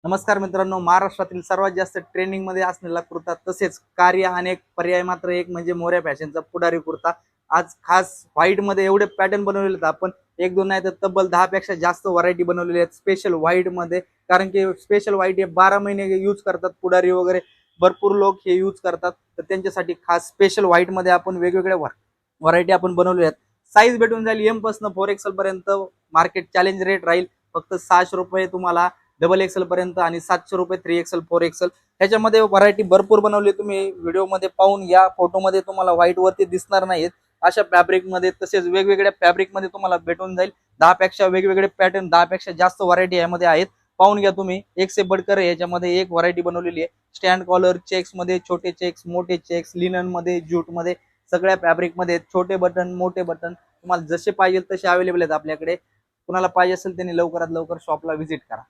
नमस्कार मित्रांनो, महाराष्ट्रातील सर्वात जास्त ट्रेंडिंग मध्ये असलेला कुर्ता तसेच कार्य आणि एक पर्याय मात्र एक म्हणजे मोऱ्या फॅशनचा पुढारी कुर्ता आज खास व्हाईट मध्ये एवढे पॅटर्न बनवलेले आहेत. आपण एक दोन नाही तर तब्बल 10 पेक्षा जास्त व्हरायटी बनवलेली आहेत स्पेशल व्हाईट मध्ये. कारण की स्पेशल व्हाईट हे 12 महिने यूज करतात पुढारी वगैरे, भरपूर लोक हे यूज करतात. तर त्यांच्यासाठी खास स्पेशल व्हाईट मध्ये आपण वेगवेगळ्या व्हरायटी आपण बनवलेल्या आहेत. साईज भेटून जाईल एम पासून 4XL पर्यंत. मार्केट चॅलेंज रेट राहील फक्त 600 रुपये तुम्हाला XXL पर्यंत आणि 700 रुपये 3XL 4XL. ह्याच्यामध्ये व्हरायटी भरपूर बनवली, तुम्ही व्हिडिओमध्ये पाहून या. फोटोमध्ये तुम्हाला व्हाईट वरती दिसणार नाहीत अशा फॅब्रिक मध्ये, तसेच वेगवेगळ्या फॅब्रिक मध्ये तुम्हाला भेटून जाईल. 10 पेक्षा वेगवेगळे पॅटर्न, 10 पेक्षा जास्त व्हरायटी यामध्ये आहेत. पाहून घ्या तुम्ही. एक से बडकर याच्यामध्ये एक व्हरायटी बनवलेली आहे. स्टँड कॉलर चेक्स मध्ये, छोटे चेक्स, मोठे चेक्स, लिनन मध्ये, ज्यूट मध्ये, सगळ्या फॅब्रिक मध्ये छोटे बटन मोठे बटन तुम्हाला जसे पाहिजे तसे अवेलेबल आहेत आपल्याकडे. कुणाला पाहिजे असेल त्यांनी लवकरात लवकर शॉपला व्हिजिट करा.